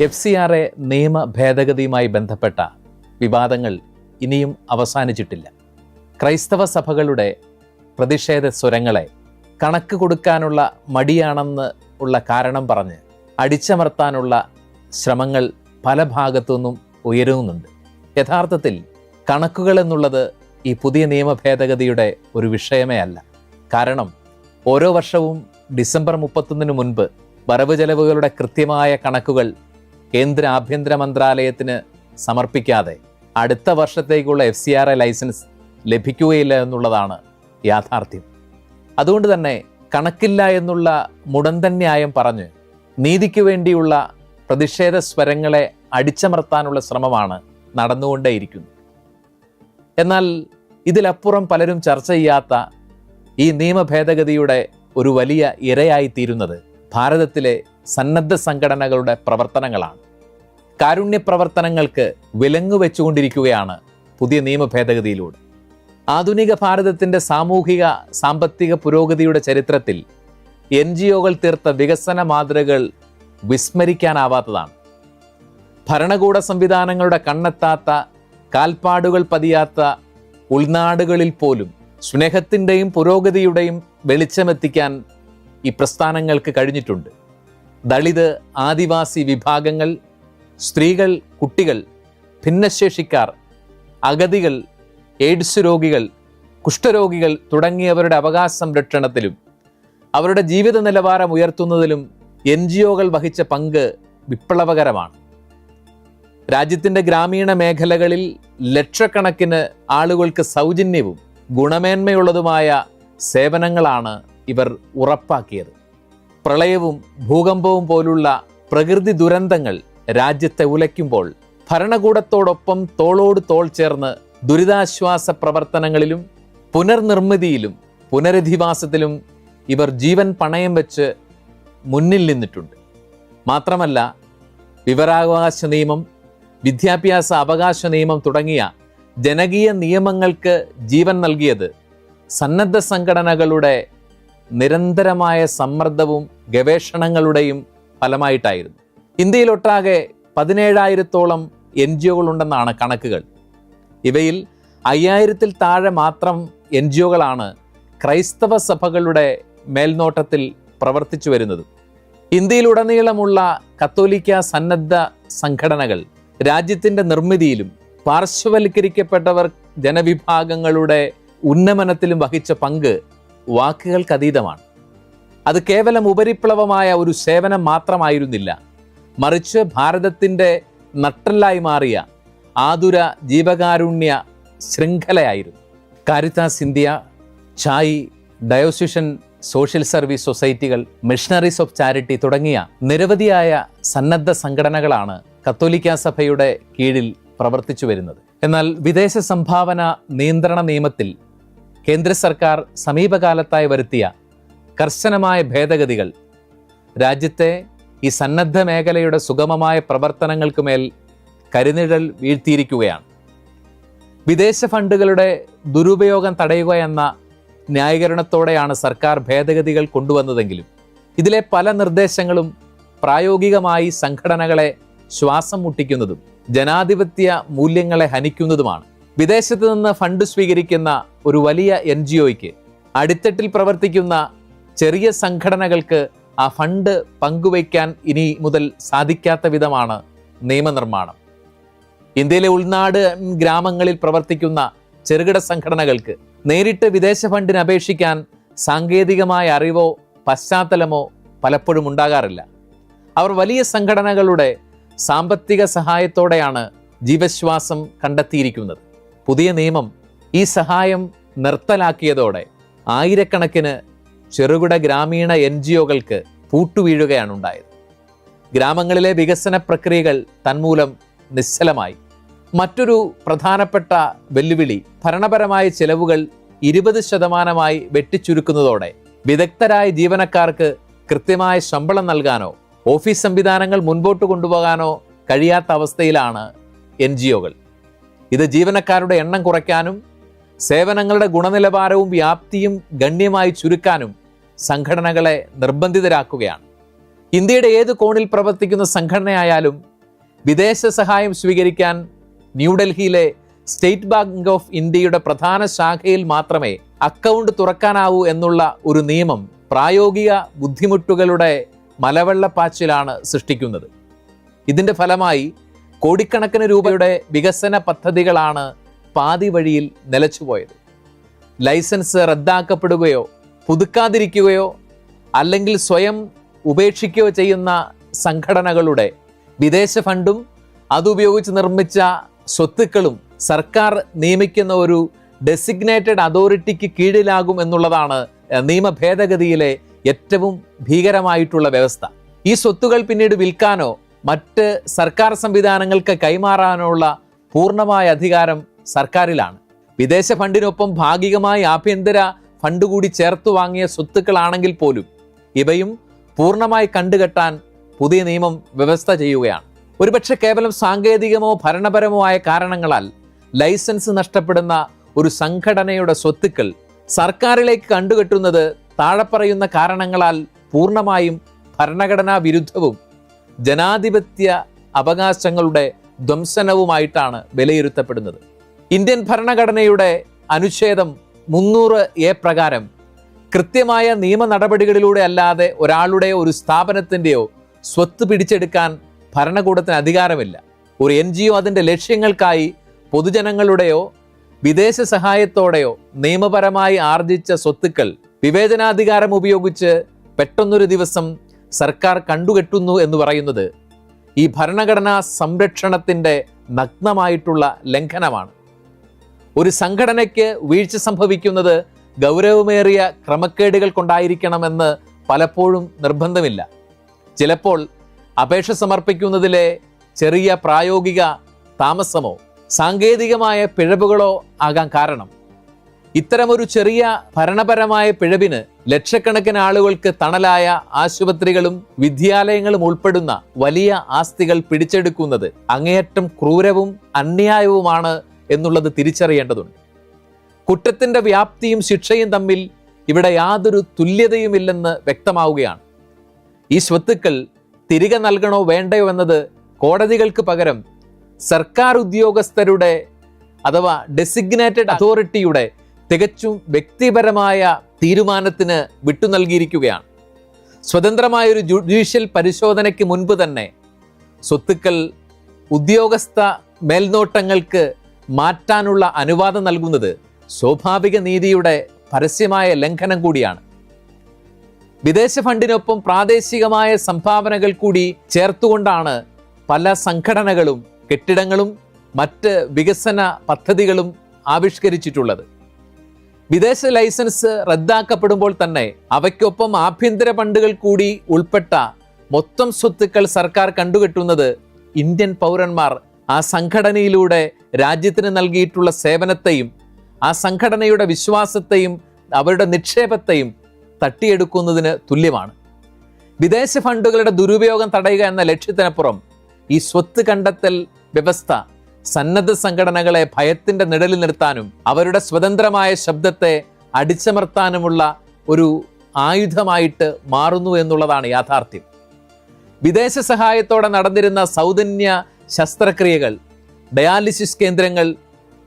FCRA നിയമ ഭേദഗതിയുമായി ബന്ധപ്പെട്ട വിവാദങ്ങൾ ഇനിയും അവസാനിച്ചിട്ടില്ല. ക്രൈസ്തവ സഭകളുടെ പ്രതിഷേധ സ്വരങ്ങളെ കണക്ക് കൊടുക്കാനുള്ള മടിയാണെന്ന് ഉള്ള കാരണം പറഞ്ഞ് അടിച്ചമർത്താനുള്ള ശ്രമങ്ങൾ പല ഭാഗത്തുനിന്നും ഉയരുന്നുണ്ട്. യഥാർത്ഥത്തിൽ കണക്കുകൾ എന്നുള്ളത് ഈ പുതിയ നിയമ ഭേദഗതിയുടെ ഒരു വിഷയമേ അല്ല. കാരണം ഓരോ വർഷവും ഡിസംബർ 31 മുൻപ് വരവ് ചെലവുകളുടെ കൃത്യമായ കണക്കുകൾ കേന്ദ്ര ആഭ്യന്തര മന്ത്രാലയത്തിന് സമർപ്പിക്കാതെ അടുത്ത വർഷത്തേക്കുള്ള FCRA ലൈസൻസ് ലഭിക്കുകയില്ല എന്നുള്ളതാണ് യാഥാർത്ഥ്യം. അതുകൊണ്ട് തന്നെ കണക്കില്ല എന്നുള്ള മുടന്തൻ ന്യായം പറഞ്ഞ് നീതിക്ക് വേണ്ടിയുള്ള പ്രതിഷേധ സ്വരങ്ങളെ അടിച്ചമർത്താനുള്ള ശ്രമമാണ് നടന്നുകൊണ്ടേയിരിക്കുന്നത്. എന്നാൽ ഇതിലപ്പുറം പലരും ചർച്ച ചെയ്യാത്ത ഈ നിയമ ഭേദഗതിയുടെ ഒരു വലിയ ഇരയായിത്തീരുന്നത് ഭാരതത്തിലെ സന്നദ്ധ സംഘടനകളുടെ പ്രവർത്തനങ്ങളാണ്. കാരുണ്യ പ്രവർത്തനങ്ങൾക്ക് വിലങ്ങു വെച്ചുകൊണ്ടിരിക്കുകയാണ് പുതിയ നിയമ ഭേദഗതിയിലൂടെ. ആധുനിക ഭാരതത്തിൻ്റെ സാമൂഹിക സാമ്പത്തിക പുരോഗതിയുടെ ചരിത്രത്തിൽ NGOകൾ തീർത്ത വികസന മാതൃകകൾ വിസ്മരിക്കാനാവാത്തതാണ്. ഭരണകൂട സംവിധാനങ്ങളുടെ കണ്ണെത്താത്ത, കാൽപ്പാടുകൾ പതിയാത്ത ഉൾനാടുകളിൽ പോലും സ്നേഹത്തിൻ്റെയും പുരോഗതിയുടെയും വെളിച്ചമെത്തിക്കാൻ ഈ പ്രസ്ഥാനങ്ങൾക്ക് കഴിഞ്ഞിട്ടുണ്ട്. ദളിത്, ആദിവാസി വിഭാഗങ്ങൾ, സ്ത്രീകൾ, കുട്ടികൾ, ഭിന്നശേഷിക്കാർ, അഗതികൾ, എയ്ഡ്സ് രോഗികൾ, കുഷ്ഠരോഗികൾ തുടങ്ങിയവരുടെ അവകാശ സംരക്ഷണത്തിലും അവരുടെ ജീവിത നിലവാരം ഉയർത്തുന്നതിലും NGOകൾ വഹിച്ച പങ്ക് വിപ്ലവകരമാണ്. രാജ്യത്തിൻ്റെ ഗ്രാമീണ മേഖലകളിൽ ലക്ഷക്കണക്കിന് ആളുകൾക്ക് സൗജന്യവും ഗുണമേന്മയുള്ളതുമായ സേവനങ്ങളാണ് ഇവർ ഉറപ്പാക്കിയത്. പ്രളയവും ഭൂകമ്പവും പോലുള്ള പ്രകൃതി ദുരന്തങ്ങൾ രാജ്യത്തെ ഉലയ്ക്കുമ്പോൾ ഭരണകൂടത്തോടൊപ്പം തോളോട് തോൾ ചേർന്ന് ദുരിതാശ്വാസ പ്രവർത്തനങ്ങളിലും പുനർനിർമ്മിതിയിലും പുനരധിവാസത്തിലും ഇവർ ജീവൻ പണയം വെച്ച് മുന്നിൽ നിന്നിട്ടുണ്ട്. മാത്രമല്ല, വിവരാവകാശ നിയമം, വിദ്യാഭ്യാസ അവകാശ നിയമം തുടങ്ങിയ ജനകീയ നിയമങ്ങൾക്ക് ജീവൻ നൽകിയത് സന്നദ്ധ സംഘടനകളുടെ നിരന്തരമായ സമ്മർദ്ദവും ഗവേഷണങ്ങളുടെയും ഫലമായിട്ടായിരുന്നു. ഇന്ത്യയിലൊട്ടാകെ 17,000-ഓളം NGOകൾ ഉണ്ടെന്നാണ് കണക്കുകൾ. ഇവയിൽ 5,000-ൽ താഴെ മാത്രം NGOകളാണ് ക്രൈസ്തവ സഭകളുടെ മേൽനോട്ടത്തിൽ പ്രവർത്തിച്ചു വരുന്നത്. ഇന്ത്യയിലുടനീളമുള്ള കത്തോലിക്ക സന്നദ്ധ സംഘടനകൾ രാജ്യത്തിൻ്റെ നിർമ്മിതിയിലും പാർശ്വവൽക്കരിക്കപ്പെട്ടവർ ജനവിഭാഗങ്ങളുടെ ഉന്നമനത്തിലും വഹിച്ച പങ്ക് വാക്കുകൾക്കതീതമാണ്. അത് കേവലം ഉപരിപ്ലവമായ ഒരു സേവനം മാത്രമായിരുന്നില്ല, മറിച്ച് ഭാരതത്തിൻ്റെ നട്ടെല്ലായി മാറിയ ആതുര ജീവകാരുണ്യ ശൃംഖലയായിരുന്നു. Caritas India, CHAI, diocesan social service സൊസൈറ്റികൾ, മിഷണറീസ് ഓഫ് ചാരിറ്റി തുടങ്ങിയ നിരവധിയായ സന്നദ്ധ സംഘടനകളാണ് കത്തോലിക്ക സഭയുടെ കീഴിൽ പ്രവർത്തിച്ചു വരുന്നത്. എന്നാൽ വിദേശ സംഭാവന നിയന്ത്രണ നിയമത്തിൽ കേന്ദ്ര സർക്കാർ സമീപകാലത്തായി വരുത്തിയ കർശനമായ ഭേദഗതികൾ രാജ്യത്തെ ഈ സന്നദ്ധ മേഖലയുടെ സുഗമമായ പ്രവർത്തനങ്ങൾക്ക് മേൽ കരിനിഴൽ വീഴ്ത്തിയിരിക്കുകയാണ്. വിദേശ ഫണ്ടുകളുടെ ദുരുപയോഗം തടയുക എന്ന ന്യായീകരണത്തോടെയാണ് സർക്കാർ ഭേദഗതികൾ കൊണ്ടുവന്നതെങ്കിലും ഇതിലെ പല നിർദ്ദേശങ്ങളും പ്രായോഗികമായി സംഘടനകളെ ശ്വാസം മുട്ടിക്കുന്നതും ജനാധിപത്യ മൂല്യങ്ങളെ ഹനിക്കുന്നതുമാണ്. വിദേശത്ത് നിന്ന് ഫണ്ട് സ്വീകരിക്കുന്ന ഒരു വലിയ NGOയ്ക്ക് അടിത്തട്ടിൽ പ്രവർത്തിക്കുന്ന ചെറിയ സംഘടനകൾക്ക് ആ ഫണ്ട് പങ്കുവയ്ക്കാൻ ഇനി മുതൽ സാധിക്കാത്ത വിധമാണ് നിയമനിർമ്മാണം. ഇന്ത്യയിലെ ഉൾനാട് ഗ്രാമങ്ങളിൽ പ്രവർത്തിക്കുന്ന ചെറുകിട സംഘടനകൾക്ക് നേരിട്ട് വിദേശ ഫണ്ടിന് അപേക്ഷിക്കാൻ സാങ്കേതികമായ അറിവോ പശ്ചാത്തലമോ പലപ്പോഴും ഉണ്ടാകാറില്ല. അവർ വലിയ സംഘടനകളുടെ സാമ്പത്തിക സഹായത്തോടെയാണ് ജീവശ്വാസം കണ്ടെത്തിയിരിക്കുന്നത്. പുതിയ നിയമം ഈ സഹായം നിർത്തലാക്കിയതോടെ ആയിരക്കണക്കിന് ചെറുകിട ഗ്രാമീണ NGOകൾക്ക് പൂട്ടുവീഴുകയാണ് ഉണ്ടായത്. ഗ്രാമങ്ങളിലെ വികസന പ്രക്രിയകൾ തന്മൂലം നിശ്ചലമായി. മറ്റൊരു പ്രധാനപ്പെട്ട വെല്ലുവിളി ഭരണപരമായ ചെലവുകൾ 20% വെട്ടിച്ചുരുക്കുന്നതോടെ വിദഗ്ധരായ ജീവനക്കാർക്ക് കൃത്യമായ ശമ്പളം നൽകാനോ ഓഫീസ് സംവിധാനങ്ങൾ മുൻപോട്ട് കൊണ്ടുപോകാനോ കഴിയാത്ത അവസ്ഥയിലാണ് NGOകൾ. ഇത് ജീവനക്കാരുടെ എണ്ണം കുറയ്ക്കാനും സേവനങ്ങളുടെ ഗുണനിലവാരവും വ്യാപ്തിയും ഗണ്യമായി ചുരുക്കാനും സംഘടനകളെ നിർബന്ധിതരാക്കുകയാണ്. ഇന്ത്യയുടെ ഏത് കോണിൽ പ്രവർത്തിക്കുന്ന സംഘടനയായാലും വിദേശ സഹായം സ്വീകരിക്കാൻ ന്യൂഡൽഹിയിലെ സ്റ്റേറ്റ് ബാങ്ക് ഓഫ് ഇന്ത്യയുടെ പ്രധാന ശാഖയിൽ മാത്രമേ അക്കൗണ്ട് തുറക്കാനാവൂ എന്നുള്ള ഒരു നിയമം പ്രായോഗിക ബുദ്ധിമുട്ടുകളുടെ മലവെള്ളപ്പാച്ചിലാണ് സൃഷ്ടിക്കുന്നത്. ഇതിന്റെ ഫലമായി കോടിക്കണക്കിന് രൂപയുടെ വികസന പദ്ധതികളാണ് പാതി വഴിയിൽ നിലച്ചുപോയത്. ലൈസൻസ് റദ്ദാക്കപ്പെടുകയോ പുതുക്കാതിരിക്കുകയോ അല്ലെങ്കിൽ സ്വയം ഉപേക്ഷിക്കുകയോ ചെയ്യുന്ന സംഘടനകളുടെ വിദേശ ഫണ്ടും അതുപയോഗിച്ച് നിർമ്മിച്ച സ്വത്തുക്കളും സർക്കാർ നിയമിക്കുന്ന ഒരു ഡെസിഗ്നേറ്റഡ് അതോറിറ്റിക്ക് കീഴിലാകും എന്നുള്ളതാണ് നിയമ ഭേദഗതിയിലെ ഏറ്റവും ഭീകരമായിട്ടുള്ള വ്യവസ്ഥ. ഈ സ്വത്തുകൾ പിന്നീട് വിൽക്കാനോ മറ്റ് സർക്കാർ സംവിധാനങ്ങൾക്ക് കൈമാറാനോ ഉള്ള പൂർണ്ണമായ അധികാരം സർക്കാരിലാണ്. വിദേശ ഫണ്ടിനൊപ്പം ഭാഗികമായി ആഭ്യന്തര ഫണ്ട് കൂടി ചേർത്ത് വാങ്ങിയ സ്വത്തുക്കളാണെങ്കിൽ പോലും ഇവയും പൂർണ്ണമായി കണ്ടുകെട്ടാൻ പുതിയ നിയമം വ്യവസ്ഥ ചെയ്യുകയാണ്. ഒരുപക്ഷെ കേവലം സാങ്കേതികമോ ഭരണപരമോ ആയ കാരണങ്ങളാൽ ലൈസൻസ് നഷ്ടപ്പെടുന്ന ഒരു സംഘടനയുടെ സ്വത്തുക്കൾ സർക്കാരിലേക്ക് കണ്ടുകെട്ടുന്നത് താഴെ പറയുന്ന കാരണങ്ങളാൽ പൂർണ്ണമായും ഭരണഘടനാ വിരുദ്ധവും ജനാധിപത്യ അവകാശങ്ങളുടെ ധ്വംസനവുമായിട്ടാണ് വിലയിരുത്തപ്പെടുന്നത്. ഇന്ത്യൻ ഭരണഘടനയുടെ അനുച്ഛേദം 300A പ്രകാരം കൃത്യമായ നിയമ നടപടികളിലൂടെ അല്ലാതെ ഒരാളുടെയോ ഒരു സ്ഥാപനത്തിൻ്റെയോ സ്വത്ത് പിടിച്ചെടുക്കാൻ ഭരണകൂടത്തിന് അധികാരമില്ല. ഒരു NGO അതിൻ്റെ ലക്ഷ്യങ്ങൾക്കായി പൊതുജനങ്ങളുടെയോ വിദേശ സഹായത്തോടെയോ നിയമപരമായി ആർജിച്ച സ്വത്തുക്കൾ വിവേചനാധികാരം ഉപയോഗിച്ച് പെട്ടെന്നൊരു ദിവസം സർക്കാർ കണ്ടുകെട്ടുന്നു എന്ന് പറയുന്നത് ഈ ഭരണഘടനാ സംരക്ഷണത്തിൻ്റെ നഗ്നമായിട്ടുള്ള ലംഘനമാണ്. ഒരു സംഘടനയ്ക്ക് വീഴ്ച സംഭവിക്കുന്നത് ഗൗരവമേറിയ ക്രമക്കേടുകൾ കൊണ്ടായിരിക്കണമെന്ന് പലപ്പോഴും നിർബന്ധമില്ല. ചിലപ്പോൾ അപേക്ഷ സമർപ്പിക്കുന്നതിലെ ചെറിയ പ്രായോഗിക താമസമോ സാങ്കേതികമായ പിഴവുകളോ ആകാൻ കാരണം. ഇത്തരമൊരു ചെറിയ ഭരണപരമായ പിഴവിന് ലക്ഷക്കണക്കിന് ആളുകൾക്ക് തണലായ ആശുപത്രികളും വിദ്യാലയങ്ങളും ഉൾപ്പെടുന്ന വലിയ ആസ്തികൾ പിടിച്ചെടുക്കുന്നത് അങ്ങേയറ്റം ക്രൂരവും അന്യായവുമാണ് എന്നുള്ളത് തിരിച്ചറിയേണ്ടതുണ്ട്. കുറ്റത്തിന്റെ വ്യാപ്തിയും ശിക്ഷയും തമ്മിൽ ഇവിടെ യാതൊരു തുല്യതയുമില്ലെന്ന് വ്യക്തമാവുകയാണ്. ഈ സ്വത്തുക്കൾ തിരികെ നൽകണോ വേണ്ടയോ എന്നത് കോടതികൾക്ക് പകരം സർക്കാർ ഉദ്യോഗസ്ഥരുടെ അഥവാ ഡെസിഗ്നേറ്റഡ് അതോറിറ്റിയുടെ തികച്ചും വ്യക്തിപരമായ തീരുമാനത്തിന് വിട്ടു നൽകിയിരിക്കുകയാണ്. സ്വതന്ത്രമായ ഒരു ജുഡീഷ്യൽ പരിശോധനയ്ക്ക് മുൻപ് തന്നെ സ്വത്തുക്കൾ ഉദ്യോഗസ്ഥ മേൽനോട്ടങ്ങൾക്ക് മാറ്റാനുള്ള അനുവാദം നൽകുന്നത് സ്വാഭാവിക നീതിയുടെ പരസ്യമായ ലംഘനം കൂടിയാണ്. വിദേശ ഫണ്ടിനൊപ്പം പ്രാദേശികമായ സംഭാവനകൾ കൂടി ചേർത്തുകൊണ്ടാണ് പല സംഘടനകളും കെട്ടിടങ്ങളും മറ്റ് വികസന പദ്ധതികളും ആവിഷ്കരിച്ചിട്ടുള്ളത്. വിദേശ ലൈസൻസ് റദ്ദാക്കപ്പെടുമ്പോൾ തന്നെ അവയ്ക്കൊപ്പം ആഭ്യന്തര ഫണ്ടുകൾ കൂടി ഉൾപ്പെട്ട മൊത്തം സ്വത്തുക്കൾ സർക്കാർ കണ്ടുകെട്ടുന്നത് ഇന്ത്യൻ പൗരന്മാർ ആ സംഘടനയിലൂടെ രാജ്യത്തിന് നൽകിയിട്ടുള്ള സേവനത്തെയും ആ സംഘടനയുടെ വിശ്വാസത്തെയും അവരുടെ നിക്ഷേപത്തെയും തട്ടിയെടുക്കുന്നതിന് തുല്യമാണ്. വിദേശ ഫണ്ടുകളുടെ ദുരുപയോഗം തടയുക എന്ന ലക്ഷ്യത്തിനപ്പുറം ഈ സ്വത്ത് കണ്ടെത്തൽ വ്യവസ്ഥ സന്നദ്ധ സംഘടനകളെ ഭയത്തിന്റെ നിഴലിൽ നിർത്താനും അവരുടെ സ്വതന്ത്രമായ ശബ്ദത്തെ അടിച്ചമർത്താനുമുള്ള ഒരു ആയുധമായിട്ട് മാറുന്നു എന്നുള്ളതാണ് യാഥാർത്ഥ്യം. വിദേശ സഹായത്തോടെ നടന്നിരുന്ന സൗജന്യ ശസ്ത്രക്രിയകൾ, ഡയാലിസിസ് കേന്ദ്രങ്ങൾ,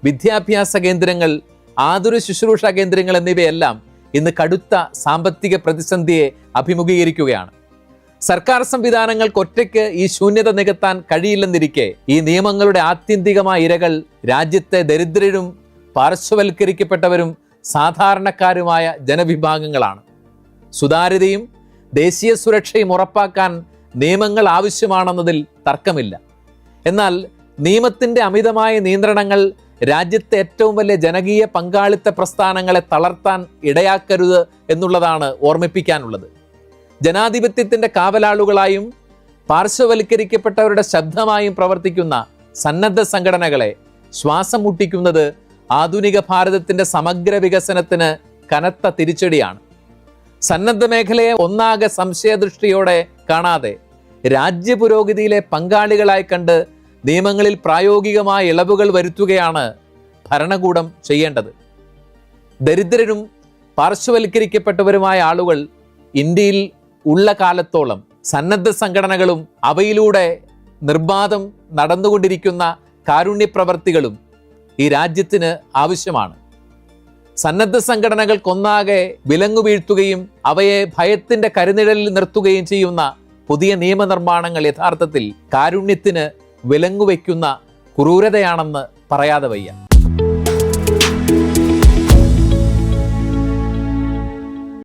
വിദ്യാഭ്യാസ കേന്ദ്രങ്ങൾ, ആതുര ശുശ്രൂഷ കേന്ദ്രങ്ങൾ എന്നിവയെല്ലാം ഇന്ന് കടുത്ത സാമ്പത്തിക പ്രതിസന്ധിയെ അഭിമുഖീകരിക്കുകയാണ്. സർക്കാർ സംവിധാനങ്ങൾക്ക് ഒറ്റയ്ക്ക് ഈ ശൂന്യത നികത്താൻ കഴിയില്ലെന്നിരിക്കെ ഈ നിയമങ്ങളുടെ ആത്യന്തികമായ ഇരകൾ രാജ്യത്തെ ദരിദ്രരും പാർശ്വവൽക്കരിക്കപ്പെട്ടവരും സാധാരണക്കാരുമായ ജനവിഭാഗങ്ങളാണ്. സുതാര്യതയും ദേശീയ സുരക്ഷയും ഉറപ്പാക്കാൻ നിയമങ്ങൾ ആവശ്യമാണെന്നതിൽ തർക്കമില്ല. എന്നാൽ നിയമത്തിന്റെ അമിതമായ നിയന്ത്രണങ്ങൾ രാജ്യത്തെ ഏറ്റവും വലിയ ജനകീയ പങ്കാളിത്ത പ്രസ്ഥാനങ്ങളെ തളർത്താൻ ഇടയാക്കരുത് എന്നുള്ളതാണ് ഓർമ്മിപ്പിക്കാനുള്ളത്. ജനാധിപത്യത്തിന്റെ കാവലാളുകളായും പാർശ്വവൽക്കരിക്കപ്പെട്ടവരുടെ ശബ്ദമായും പ്രവർത്തിക്കുന്ന സന്നദ്ധ സംഘടനകളെ ശ്വാസം മുട്ടിക്കുന്നത് ആധുനിക ഭാരതത്തിന്റെ സമഗ്ര വികസനത്തിന് കനത്ത തിരിച്ചടിയാണ്. സന്നദ്ധ മേഖലയെ ഒന്നാകെ സംശയദൃഷ്ടിയോടെ കാണാതെ രാജ്യ പുരോഗതിയിലെ പങ്കാളികളായി കണ്ട് നിയമങ്ങളിൽ പ്രായോഗികമായ ഇളവുകൾ വരുത്തുകയാണ് ഭരണകൂടം ചെയ്യേണ്ടത്. ദരിദ്രരും പാർശ്വവൽക്കരിക്കപ്പെട്ടവരുമായ ആളുകൾ ഇന്ത്യയിൽ ഉള്ള കാലത്തോളം സന്നദ്ധ സംഘടനകളും അവയിലൂടെ നിർബാധം നടന്നുകൊണ്ടിരിക്കുന്ന കാരുണ്യപ്രവർത്തികളും ഈ രാജ്യത്തിന് ആവശ്യമാണ്. സന്നദ്ധ സംഘടനകൾക്കൊന്നാകെ വിലങ്ങു വീഴ്ത്തുകയും അവയെ ഭയത്തിന്റെ കരുനിഴലിൽ നിർത്തുകയും ചെയ്യുന്ന പുതിയ നിയമനിർമ്മാണങ്ങൾ യഥാർത്ഥത്തിൽ കാരുണ്യത്തിന് വിലങ്ങുവെക്കുന്ന ക്രൂരതയാണെന്ന് പറയാതെ വയ്യ.